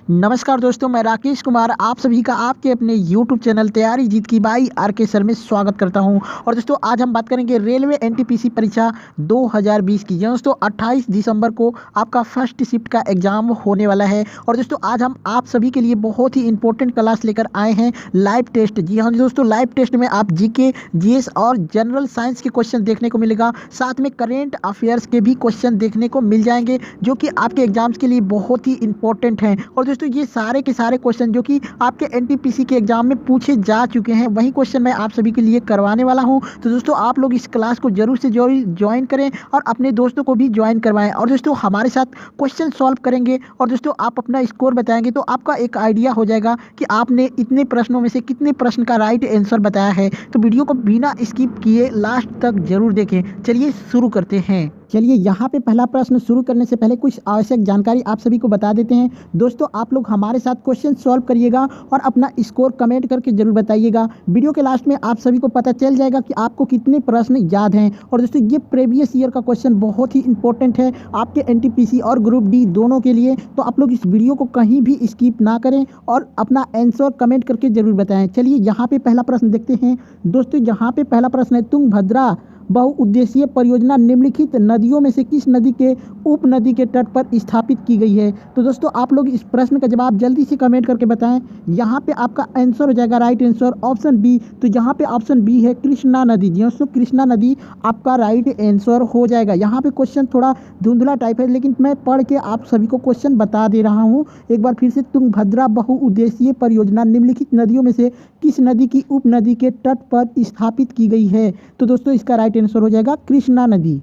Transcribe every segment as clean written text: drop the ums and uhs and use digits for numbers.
नमस्कार दोस्तों, मैं राकेश कुमार आप सभी का आपके अपने YouTube चैनल तैयारी जीत की बाई आर.के. सर में स्वागत करता हूं। और दोस्तों आज हम बात करेंगे रेलवे एनटीपीसी परीक्षा 2020 की। दोस्तों 28 दिसंबर को आपका फर्स्ट शिफ्ट का एग्जाम होने वाला है। और दोस्तों आज हम आप सभी के लिए बहुत ही इंपॉर्टेंट क्लास लेकर आए हैं, लाइव टेस्ट। जी हाँ दोस्तों, लाइव टेस्ट में आप जीके, जीएस और जनरल साइंस के क्वेश्चन देखने को मिलेगा। साथ में करेंट अफेयर्स के भी क्वेश्चन देखने को मिल जाएंगे, जो कि आपके एग्जाम्स के लिए बहुत ही इंपॉर्टेंट हैं। और दोस्तों ये सारे के सारे क्वेश्चन जो कि आपके एनटीपीसी के एग्जाम में पूछे जा चुके हैं, वही क्वेश्चन मैं आप सभी के लिए करवाने वाला हूं। तो दोस्तों आप लोग इस क्लास को जरूर से जरूर ज्वाइन करें और अपने दोस्तों को भी ज्वाइन करवाएं। और दोस्तों हमारे साथ क्वेश्चन सॉल्व करेंगे और दोस्तों आप अपना स्कोर बताएंगे, तो आपका एक आइडिया हो जाएगा कि आपने इतने प्रश्नों में से कितने प्रश्न का राइट आंसर बताया है। तो वीडियो को बिना स्किप किए लास्ट तक जरूर देखें। चलिए शुरू करते हैं। चलिए यहाँ पे पहला प्रश्न शुरू करने से पहले कुछ आवश्यक जानकारी आप सभी को बता देते हैं। दोस्तों आप लोग हमारे साथ क्वेश्चन सॉल्व करिएगा और अपना स्कोर कमेंट करके जरूर बताइएगा। वीडियो के लास्ट में आप सभी को पता चल जाएगा कि आपको कितने प्रश्न याद हैं। और दोस्तों ये प्रीवियस ईयर का क्वेश्चन बहुत ही इंपॉर्टेंट है आपके एनटीपीसी और ग्रुप डी दोनों के लिए। तो आप लोग इस वीडियो को कहीं भी स्किप ना करें और अपना आंसर कमेंट करके जरूर बताएं। चलिए यहाँ पे पहला प्रश्न देखते हैं। दोस्तों यहाँ पे पहला प्रश्न है, तुंगभद्रा बहुउद्देशीय परियोजना निम्नलिखित नदियों में से किस नदी के उपनदी के तट पर स्थापित की गई है? तो दोस्तों आप लोग इस प्रश्न का जवाब जल्दी से कमेंट करके बताएं। यहाँ पे आपका आंसर हो जाएगा राइट आंसर ऑप्शन बी। तो यहाँ पे ऑप्शन बी है कृष्णा नदी। जी दोस्तों कृष्णा नदी आपका राइट आंसर हो जाएगा। यहाँ पे क्वेश्चन थोड़ा धुंधला टाइप है, लेकिन मैं पढ़ के आप सभी को क्वेश्चन बता दे रहा हूँ एक बार फिर से। तुंगभद्रा बहुउद्देशीय परियोजना निम्नलिखित नदियों में से किस नदी की उपनदी के तट पर स्थापित की गई है? तो दोस्तों इसका राइट आंसर हो जाएगा कृष्णा नदी।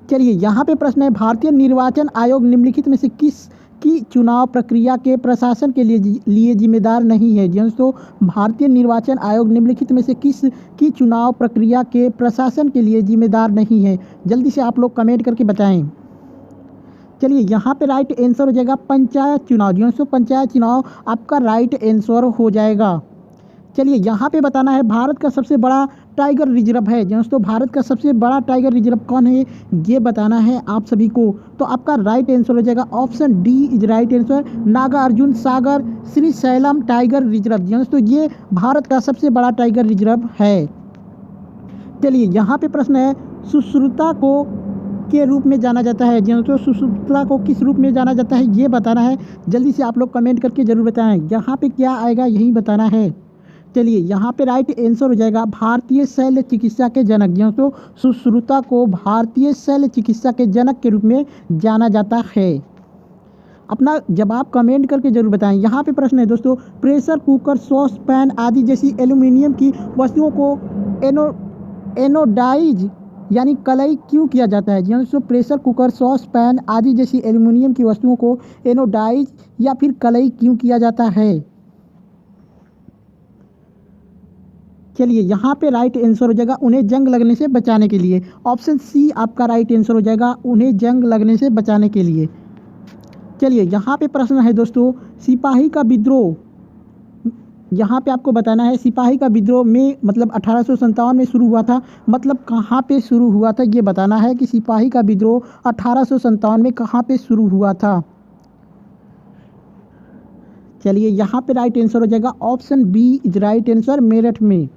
चलिए यहाँ पे प्रश्न है, भारतीय निर्वाचन आयोग निम्नलिखित में से किस की चुनाव प्रक्रिया के प्रशासन के लिए जिम्मेदार नहीं है? दोस्तों भारतीय निर्वाचन आयोग निम्नलिखित में से किस की चुनाव प्रक्रिया के प्रशासन के लिए जिम्मेदार नहीं है? जल्दी से आप लोग कमेंट करके बताएं। चलिए यहाँ पे राइट आंसर हो जाएगा पंचायत चुनाव। दोस्तों पंचायत चुनाव आपका राइट आंसर हो जाएगा। चलिए यहाँ पे बताना है, भारत का सबसे बड़ा टाइगर रिजर्व है। दोस्तों भारत का सबसे बड़ा टाइगर रिजर्व कौन है, ये बताना है आप सभी को। तो आपका राइट आंसर हो जाएगा option D is right answer, Nagarjuna Sagar Srisailam tiger reserve. दोस्तों ये भारत का सबसे बड़ा टाइगर रिजर्व है। चलिए यहाँ पे प्रश्न है, सुश्रुता को के रूप में जाना जाता है। दोस्तों सुश्रुता को किस रूप में जाना जाता है, ये बताना है। जल्दी से आप लोग कमेंट करके जरूर बताएं। यहाँ पे क्या आएगा यही बताना है। चलिए यहाँ पे राइट आंसर हो जाएगा भारतीय शल्य चिकित्सा के जनक। दोस्तों सुश्रुता को भारतीय शल्य चिकित्सा के जनक के रूप में जाना जाता है। अपना जवाब कमेंट करके जरूर बताएं। यहाँ पे प्रश्न है दोस्तों, प्रेशर कुकर, सॉस पैन आदि जैसी एल्यूमिनियम की वस्तुओं को एनोडाइज यानी कलई क्यों किया जाता है? दोस्तों प्रेशर कुकर, सॉस पैन आदि जैसी एल्यूमिनियम की वस्तुओं को एनोडाइज या फिर कलई क्यों किया जाता है? चलिए यहाँ पे राइट आंसर हो जाएगा उन्हें जंग लगने से बचाने के लिए। ऑप्शन सी आपका राइट आंसर हो जाएगा, उन्हें जंग लगने से बचाने के लिए। चलिए यहाँ पे प्रश्न है दोस्तों, सिपाही का विद्रोह। यहाँ पे आपको बताना है सिपाही का विद्रोह में मतलब 1857 में शुरू हुआ था, मतलब कहाँ पे शुरू हुआ था ये बताना है कि सिपाही का विद्रोह 1857 में कहाँ पे शुरू हुआ था। चलिए यहाँ पे राइट आंसर हो जाएगा option B is right answer, Meerut में।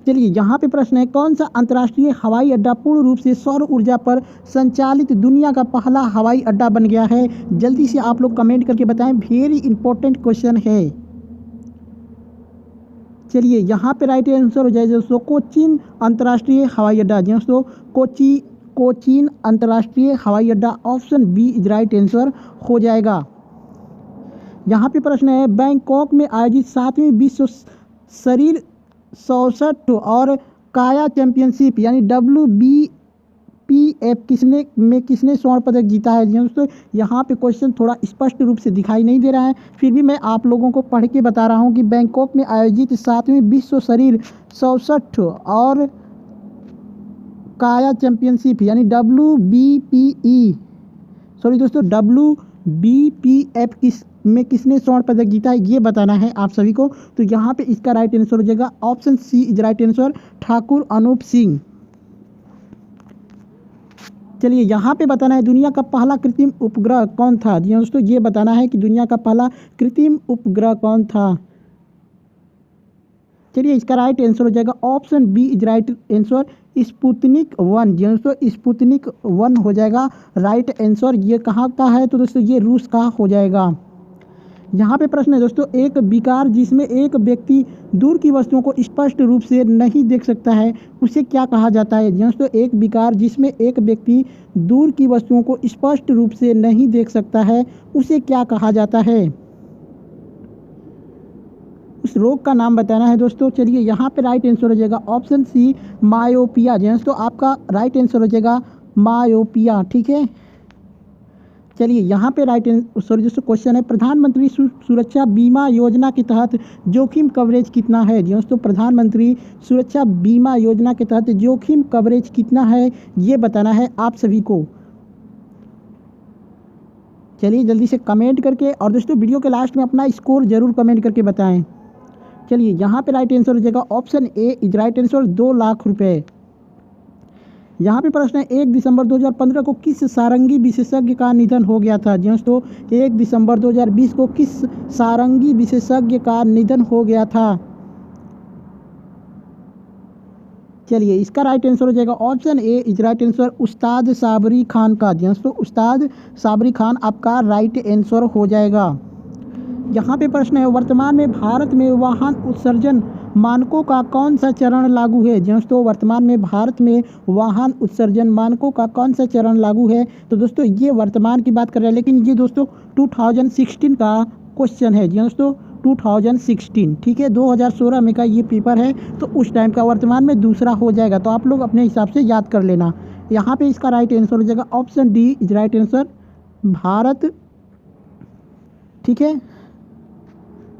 चलिए यहाँ पे प्रश्न है, कौन सा अंतर्राष्ट्रीय हवाई अड्डा पूर्ण रूप से सौर ऊर्जा पर संचालित दुनिया का पहला हवाई अड्डा बन गया है? जल्दी से आप लोग कमेंट करके बताएं, वेरी इंपॉर्टेंट क्वेश्चन है। चलिए यहाँ पे राइट आंसर हो जाएगा दोस्तों कोचीन अंतर्राष्ट्रीय हवाई अड्डा। दोस्तों कोचीन अंतर्राष्ट्रीय हवाई अड्डा option B is right answer हो जाएगा। यहाँ पे प्रश्न है, बैंकॉक में आयोजित 7वीं विश्व शरीर 67 और काया चैंपियनशिप यानी WBPF किसने स्वर्ण पदक जीता है? दोस्तों यहाँ पे क्वेश्चन थोड़ा स्पष्ट रूप से दिखाई नहीं दे रहा है, फिर भी मैं आप लोगों को पढ़ के बता रहा हूँ कि बैंकॉक में आयोजित 7वीं विश्व शरीर 67 और काया चैंपियनशिप यानी WBPF किसने स्वर्ण पदक जीता है, ये बताना है आप सभी को। तो यहाँ पे इसका राइट आंसर हो जाएगा option C is right answer, Thakur Anoop Singh. चलिए यहाँ पे बताना है दुनिया का पहला कृत्रिम उपग्रह कौन था। जी हाँ दोस्तों, ये बताना है कि दुनिया का पहला कृत्रिम उपग्रह कौन था। चलिए इसका राइट आंसर हो जाएगा option B is right answer, Sputnik 1। जी हाँ दोस्तों, स्पुतनिक 1 हो जाएगा राइट आंसर। ये कहाँ का है तो दोस्तों ये रूस का हो जाएगा। यहाँ पे प्रश्न है दोस्तों, एक विकार जिसमें एक व्यक्ति दूर की वस्तुओं को स्पष्ट रूप से नहीं देख सकता है उसे क्या कहा जाता है। जी हाँ दोस्तों, एक विकार जिसमें एक व्यक्ति दूर की वस्तुओं को स्पष्ट रूप से नहीं देख सकता है उसे क्या कहा जाता है। उस रोग का नाम बताना है दोस्तों। चलिए यहाँ पे राइट आंसर हो जाएगा ऑप्शन सी मायोपिया। जी हाँ दोस्तों, आपका राइट आंसर हो जाएगा मायोपिया। ठीक है, चलिए यहाँ पे राइट सॉरी दोस्तों क्वेश्चन है, प्रधानमंत्री सुरक्षा बीमा योजना के तहत जोखिम कवरेज कितना है। जी दोस्तों, प्रधानमंत्री सुरक्षा बीमा योजना के तहत जोखिम कवरेज कितना है ये बताना है आप सभी को। चलिए जल्दी से कमेंट करके, और दोस्तों वीडियो के लास्ट में अपना स्कोर जरूर कमेंट करके बताएं। चलिए यहाँ पे राइट आंसर हो जाएगा option A is right answer, 2 lakh रुपए। यहाँ पे प्रश्न है, 1 दिसंबर 2015 को किस सारंगी विशेषज्ञ का निधन हो गया था। जी दोस्तों, 1 दिसंबर 2020 को किस सारंगी विशेषज्ञ का निधन हो गया था। चलिए इसका राइट आंसर हो जाएगा option A is right answer, उस्ताद साबरी खान का। जी दोस्तों, उस्ताद साबरी खान आपका राइट आंसर हो जाएगा। यहाँ पे प्रश्न है, वर्तमान में भारत में वाहन उत्सर्जन मानकों का कौन सा चरण लागू है। दोस्तों, वर्तमान में भारत में वाहन उत्सर्जन मानकों का कौन सा चरण लागू है। तो दोस्तों ये वर्तमान की बात कर रहे हैं, लेकिन ये दोस्तों 2016 का क्वेश्चन है। जी दोस्तों 2016, ठीक है, 2016 में का ये पेपर है, तो उस टाइम का वर्तमान में दूसरा हो जाएगा। तो आप लोग अपने हिसाब से याद कर लेना। यहाँ पे इसका राइट आंसर हो जाएगा option D is right answer, Bharat. ठीक है,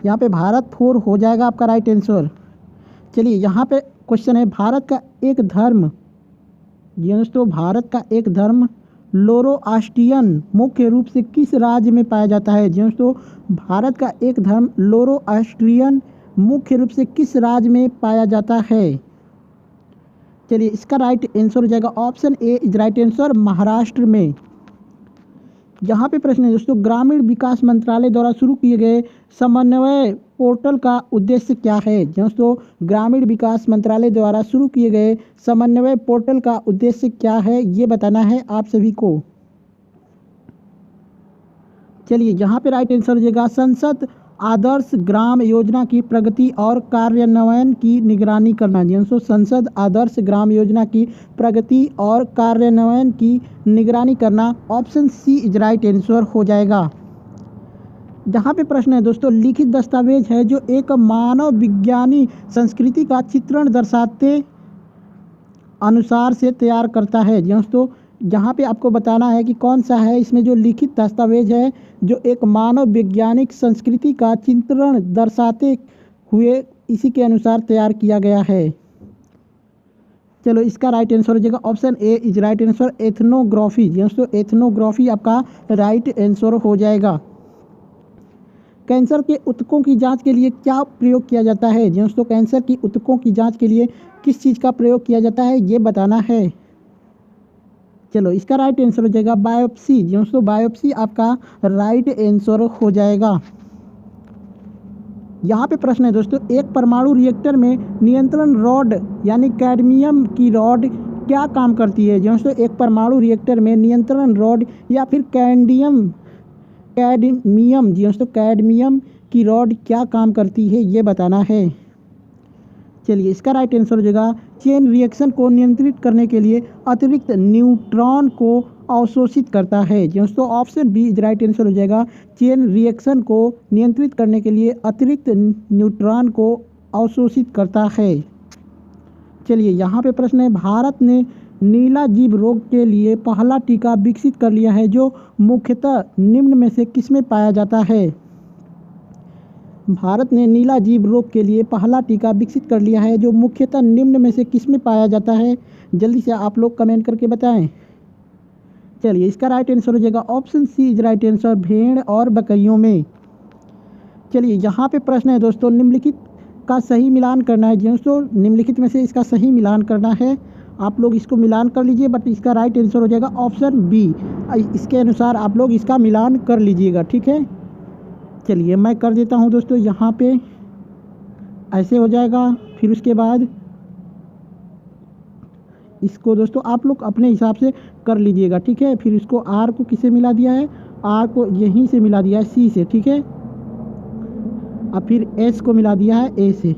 यहाँ पे भारत 4 हो जाएगा आपका राइट आंसर। चलिए यहाँ पे क्वेश्चन है, भारत का एक धर्म। जी दोस्तों, भारत का एक धर्म लोरोआस्ट्रियन मुख्य रूप से किस राज्य में पाया जाता है। जी दोस्तों, भारत का एक धर्म लोरोआस्ट्रियन मुख्य रूप से किस राज्य में पाया जाता है। चलिए इसका राइट आंसर हो जाएगा option A is right answer, Maharashtra में। यहाँ पे प्रश्न है दोस्तों, ग्रामीण विकास मंत्रालय द्वारा शुरू किए गए समन्वय पोर्टल का उद्देश्य क्या है। दोस्तों, ग्रामीण विकास मंत्रालय द्वारा शुरू किए गए समन्वय पोर्टल का उद्देश्य क्या है ये बताना है आप सभी को। चलिए यहाँ पे राइट आंसर हो जाएगा, संसद आदर्श ग्राम योजना की प्रगति और कार्यान्वयन की निगरानी करना। दोस्तों, संसद आदर्श ग्राम योजना की प्रगति और कार्यान्वयन की निगरानी करना, option C is right answer हो जाएगा। जहाँ पे प्रश्न है दोस्तों, लिखित दस्तावेज है जो एक मानव विज्ञानी संस्कृति का चित्रण दर्शाते अनुसार से तैयार करता है। दोस्तों, जहाँ पे आपको बताना है कि कौन सा है इसमें जो लिखित दस्तावेज है जो एक मानव वैज्ञानिक संस्कृति का चित्रण दर्शाते हुए इसी के अनुसार तैयार किया गया है। चलो इसका राइट आंसर हो जाएगा option A is right answer, ethnography. दोस्तों, एथनोग्राफी आपका राइट आंसर हो जाएगा। कैंसर के ऊतकों की जांच के लिए क्या प्रयोग किया जाता है। दोस्तों, कैंसर की ऊतकों की जांच के लिए किस चीज़ का प्रयोग किया जाता है ये बताना है। चलो इसका राइट आंसर हो जाएगा बायोप्सी। दोस्तों, बायोप्सी आपका राइट आंसर हो जाएगा। यहाँ पे प्रश्न है दोस्तों, एक परमाणु रिएक्टर में नियंत्रण रॉड यानी कैडमियम की रॉड क्या काम करती है। दोस्तों, एक परमाणु रिएक्टर में नियंत्रण रॉड या फिर कैडमियम दोस्तों कैडमियम की रॉड क्या काम करती है ये बताना है। चलिए इसका राइट आंसर हो जाएगा, चेन रिएक्शन को नियंत्रित करने के लिए अतिरिक्त न्यूट्रॉन को अवशोषित करता है। दोस्तों, option B is right answer हो जाएगा, चेन रिएक्शन को नियंत्रित करने के लिए अतिरिक्त न्यूट्रॉन को अवशोषित करता है। चलिए यहाँ पे प्रश्न है, भारत ने नीला जीभ रोग के लिए पहला टीका विकसित कर लिया है जो मुख्यतः निम्न में से किसमें पाया जाता है। भारत ने नीला जीभ रोग के लिए पहला टीका विकसित कर लिया है जो मुख्यतः निम्न में से किसमें पाया जाता है। जल्दी से आप लोग कमेंट करके बताएं। चलिए इसका राइट आंसर हो जाएगा option C is right answer, भेड़ और बकरियों में। चलिए यहाँ पे प्रश्न है दोस्तों, निम्नलिखित का सही मिलान करना है। दोस्तों, निम्नलिखित में से इसका सही मिलान करना है आप लोग इसको मिलान कर लीजिए, बट इसका राइट आंसर हो जाएगा ऑप्शन बी। इसके अनुसार आप लोग इसका मिलान कर लीजिएगा, ठीक है। चलिए मैं कर देता हूँ दोस्तों, यहाँ पे ऐसे हो जाएगा। फिर उसके बाद इसको दोस्तों आप लोग अपने हिसाब से कर लीजिएगा, ठीक है। फिर इसको आर को किसे मिला दिया है, आर को यहीं से मिला दिया है सी से, ठीक है। अब फिर एस को मिला दिया है ए से।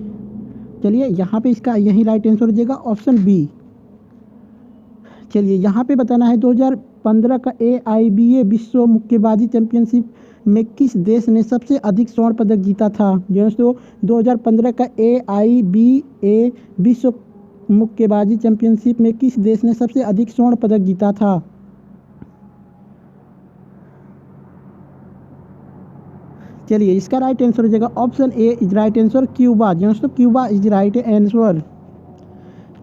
चलिए यहाँ पे इसका यही राइट आंसर हो जाएगा ऑप्शन बी। चलिए यहाँ पे बताना है 2015 का AIBA विश्व मुक्केबाजी चैंपियनशिप में किस देश ने सबसे अधिक स्वर्ण पदक जीता था। दोस्तों 2015 का AIBA विश्व मुक्केबाजी चैंपियनशिप में किस देश ने सबसे अधिक स्वर्ण पदक जीता था। चलिए इसका राइट आंसर हो जाएगा option A is right answer Cuba. दोस्तों क्यूबा इज राइट आंसर।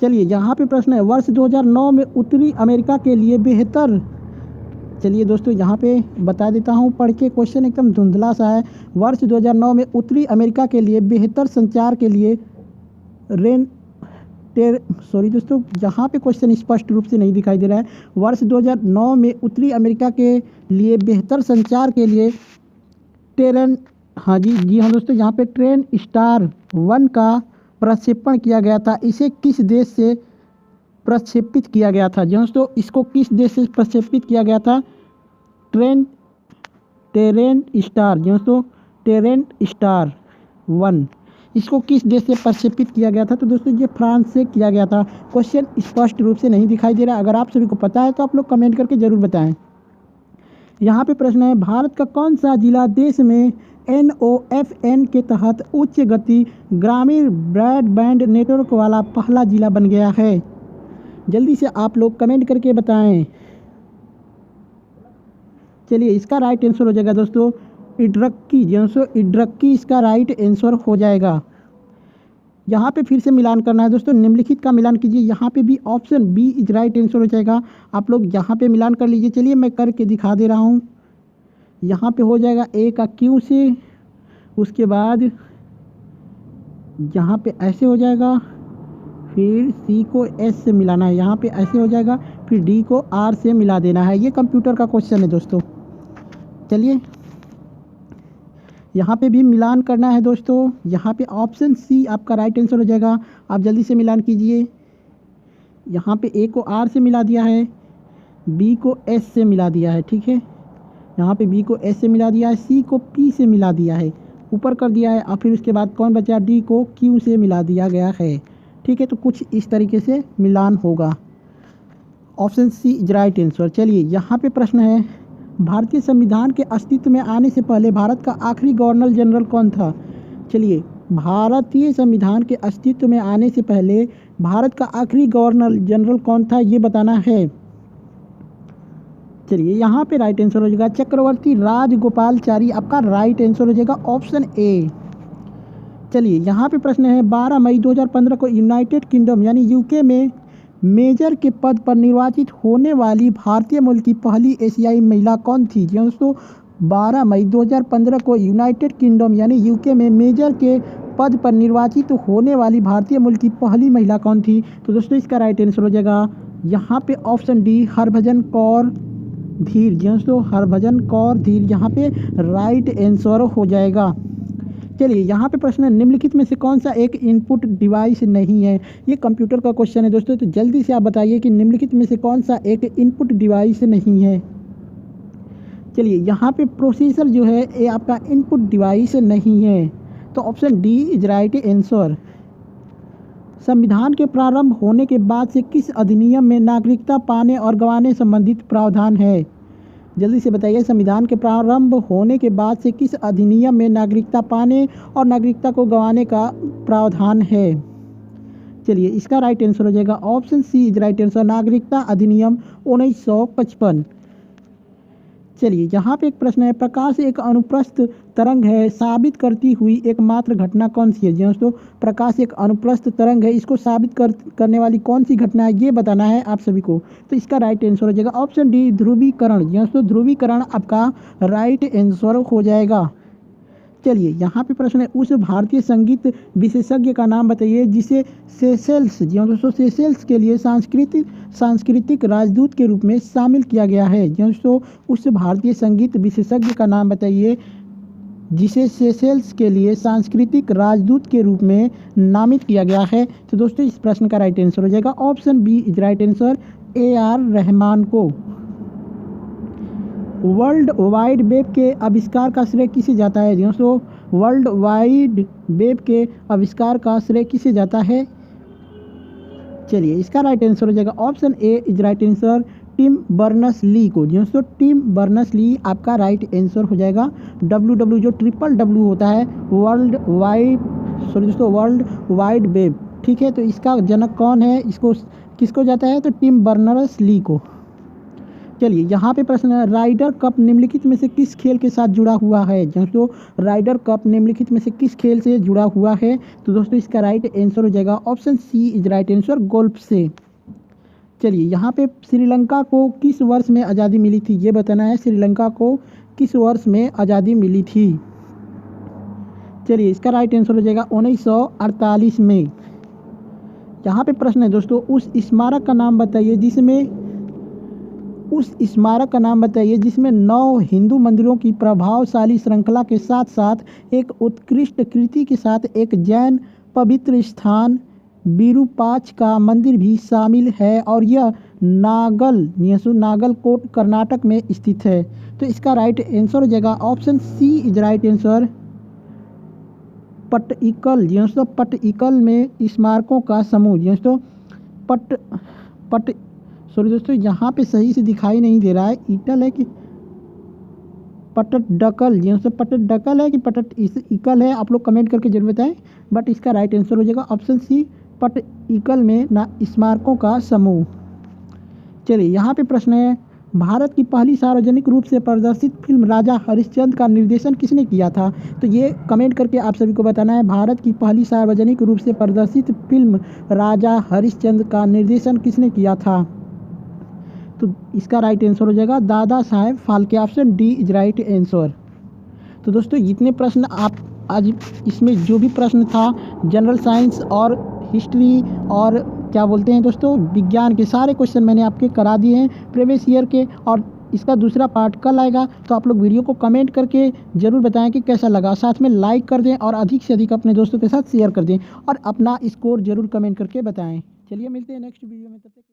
चलिए यहाँ पे प्रश्न है, वर्ष 2009 में उत्तरी अमेरिका के लिए बेहतर। चलिए दोस्तों यहाँ पे बता देता हूँ पढ़ के, क्वेश्चन एकदम धुंधला सा है। वर्ष 2009 में उत्तरी अमेरिका के लिए बेहतर संचार के लिए दोस्तों यहाँ पे क्वेश्चन स्पष्ट रूप से नहीं दिखाई दे रहा है। वर्ष 2009 में उत्तरी अमेरिका के लिए बेहतर संचार के लिए जी हाँ दोस्तों, यहाँ पे ट्रेन स्टार 1 का प्रक्षेपण किया गया था। इसे किस देश से प्रक्षेपित किया गया था। दोस्तों इसको किस देश से प्रक्षेपित किया गया था, टेरेन स्टार। दोस्तों टेरेन स्टार 1 इसको किस देश से प्रक्षेपित किया गया था। तो दोस्तों ये फ्रांस से किया गया था। क्वेश्चन स्पष्ट रूप से नहीं दिखाई दे रहा। अगर आप सभी को पता है तो आप लोग कमेंट करके ज़रूर बताएं। यहाँ पे प्रश्न है, भारत का कौन सा जिला देश में NOFN के तहत उच्च गति ग्रामीण ब्रॉडबैंड नेटवर्क वाला पहला जिला बन गया है। जल्दी से आप लोग कमेंट करके बताएं। चलिए इसका राइट आंसर हो जाएगा दोस्तों इडुक्की। दोस्तों इडुक्की इसका राइट आंसर हो जाएगा। यहाँ पे फिर से मिलान करना है दोस्तों, निम्नलिखित का मिलान कीजिए। यहाँ पे भी option B is right answer हो जाएगा। आप लोग यहाँ पे मिलान कर लीजिए। चलिए मैं करके दिखा दे रहा हूँ। यहाँ पे हो जाएगा ए का क्यू से, उसके बाद यहाँ पे ऐसे हो जाएगा, फिर सी को एस से मिलाना है, यहाँ पे ऐसे हो जाएगा, फिर डी को आर से मिला देना है। ये कंप्यूटर का क्वेश्चन है दोस्तों। चलिए यहाँ पे भी मिलान करना है दोस्तों। यहाँ पे ऑप्शन सी आपका राइट आंसर हो जाएगा। आप जल्दी से मिलान कीजिए। यहाँ पे ए को आर से मिला दिया है, बी को एस से मिला दिया है, ठीक है। यहाँ पे बी को एस से मिला दिया है, सी को पी से मिला दिया है, ऊपर कर दिया है। और फिर उसके बाद कौन बचा, डी को क्यू से मिला दिया गया है, ठीक है। तो कुछ इस तरीके से मिलान होगा। Option C is right answer. चलिए यहाँ पे प्रश्न है, भारतीय संविधान के अस्तित्व में आने से पहले भारत का आखिरी गवर्नर जनरल कौन था। चलिए भारतीय संविधान के अस्तित्व में आने से पहले भारत का आखिरी गवर्नर जनरल कौन था, ये बताना है। चलिए यहाँ पे राइट आंसर हो जाएगा चक्रवर्ती राजगोपालचारी। आपका राइट आंसर हो जाएगा ऑप्शन ए। चलिए यहाँ पे प्रश्न है, 12 मई 2015 को यूनाइटेड किंगडम यानी यूके में मेजर के पद पर निर्वाचित होने वाली भारतीय मूल की पहली एशियाई महिला कौन थी। दोस्तों 12 मई 2015 को यूनाइटेड किंगडम यानी यूके में मेजर के पद पर निर्वाचित होने वाली भारतीय मूल की पहली महिला कौन थी। तो दोस्तों इसका राइट आंसर हो जाएगा यहाँ पे ऑप्शन डी हरभजन कौर धीर। दोस्तों हरभजन कौर धीर यहाँ पे राइट आंसर हो जाएगा। चलिए यहाँ पे प्रश्न है, निम्नलिखित में से कौन सा एक इनपुट डिवाइस नहीं है। ये कंप्यूटर का क्वेश्चन है दोस्तों। तो जल्दी से आप बताइए कि निम्नलिखित में से कौन सा एक इनपुट डिवाइस नहीं है। चलिए यहाँ पे प्रोसेसर जो है ये आपका इनपुट डिवाइस नहीं है। तो option D is right answer. संविधान के प्रारंभ होने के बाद से किस अधिनियम में नागरिकता पाने और गंवाने संबंधित प्रावधान है। जल्दी से बताइए, संविधान के प्रारंभ होने के बाद से किस अधिनियम में नागरिकता पाने और नागरिकता को गंवाने का प्रावधान है। चलिए इसका राइट आंसर हो जाएगा option C is right answer, नागरिकता अधिनियम 1955। चलिए यहाँ पे एक प्रश्न है, प्रकाश एक अनुप्रस्थ तरंग है साबित करती हुई एकमात्र घटना कौन सी है। दोस्तों प्रकाश एक अनुप्रस्थ तरंग है, इसको साबित करने वाली कौन सी घटना है ये बताना है आप सभी को। तो इसका राइट आंसर हो जाएगा ऑप्शन डी ध्रुवीकरण। दोस्तों ध्रुवीकरण आपका राइट आंसर हो जाएगा। चलिए यहाँ पे प्रश्न है, उस भारतीय संगीत विशेषज्ञ का नाम बताइए जिसे सेशेल्स, जी हाँ दोस्तों, सेशेल्स के लिए सांस्कृतिक राजदूत के रूप में शामिल किया गया है। जी हाँ दोस्तों, उस भारतीय संगीत विशेषज्ञ का नाम बताइए जिसे सेशेल्स के लिए सांस्कृतिक राजदूत के रूप में नामित किया गया है। तो दोस्तों इस प्रश्न का राइट आंसर हो जाएगा option B is right answer, AR Rahman को। वर्ल्ड वाइड वेब के आविष्कार का श्रेय किसे जाता है? दोस्तों वर्ल्ड वाइड वेब के आविष्कार का श्रेय किसे जाता है? चलिए इसका राइट आंसर हो जाएगा option A is right answer, Tim Berners-Lee को। दोस्तों टिम बर्नर्स-ली आपका राइट आंसर हो जाएगा। WW जो WWW होता है वर्ल्ड वाइड वेब, ठीक है। तो इसका जनक कौन है, इसको किसको जाता है? तो टिम बर्नर्स-ली को। चलिए यहाँ पे प्रश्न है, राइडर कप निम्नलिखित में से किस खेल के साथ जुड़ा हुआ है? दोस्तों राइडर कप निम्नलिखित में से किस खेल से जुड़ा हुआ है? तो दोस्तों इसका राइट आंसर हो जाएगा option C is right answer, golf से। चलिए यहाँ पे श्रीलंका को किस वर्ष में आज़ादी मिली थी, ये बताना है। श्रीलंका को किस वर्ष में आज़ादी मिली थी? चलिए इसका राइट आंसर हो जाएगा 1948 में। यहाँ पे प्रश्न है दोस्तों, उस स्मारक का नाम बताइए जिसमें 9 हिंदू मंदिरों की प्रभावशाली श्रृंखला के साथ साथ एक उत्कृष्ट कृति के साथ एक जैन पवित्र स्थान विरूपाक्ष का मंदिर भी शामिल है और यह नागलकोट कर्नाटक में स्थित है। तो इसका राइट आंसर हो जाएगा option C is right answer, पट्टिकल। दोस्तों पट्टिकल में स्मारकों का समूह। दोस्तों दोस्तों यहाँ पे सही से दिखाई नहीं दे रहा है, ईटल है कि पट्टडकल? दोस्तों पट्टडकल है कि पट्टिकल है, आप लोग कमेंट करके जरूर बताएं। बट इसका राइट आंसर हो जाएगा ऑप्शन सी, पट्टिकल में स्मारकों का समूह। चलिए यहाँ पे प्रश्न है, भारत की पहली सार्वजनिक रूप से प्रदर्शित फिल्म राजा हरिश्चंद्र का निर्देशन किसने किया था? तो ये कमेंट करके आप सभी को बताना है, भारत की पहली सार्वजनिक रूप से प्रदर्शित फिल्म राजा हरिश्चंद्र का निर्देशन किसने किया था? तो इसका राइट आंसर हो जाएगा Dada Saheb Phalke, option D is right answer. तो दोस्तों जितने प्रश्न आप आज इसमें जो भी प्रश्न था जनरल साइंस और हिस्ट्री और क्या बोलते हैं दोस्तों विज्ञान के, सारे क्वेश्चन मैंने आपके करा दिए हैं प्रीवियस ईयर के, और इसका दूसरा पार्ट कल आएगा। तो आप लोग वीडियो को कमेंट करके ज़रूर बताएं कि कैसा लगा, साथ में लाइक कर दें और अधिक से अधिक अपने दोस्तों के साथ शेयर कर दें और अपना स्कोर ज़रूर कमेंट करके बताएं। चलिए मिलते हैं नेक्स्ट वीडियो में, तब तक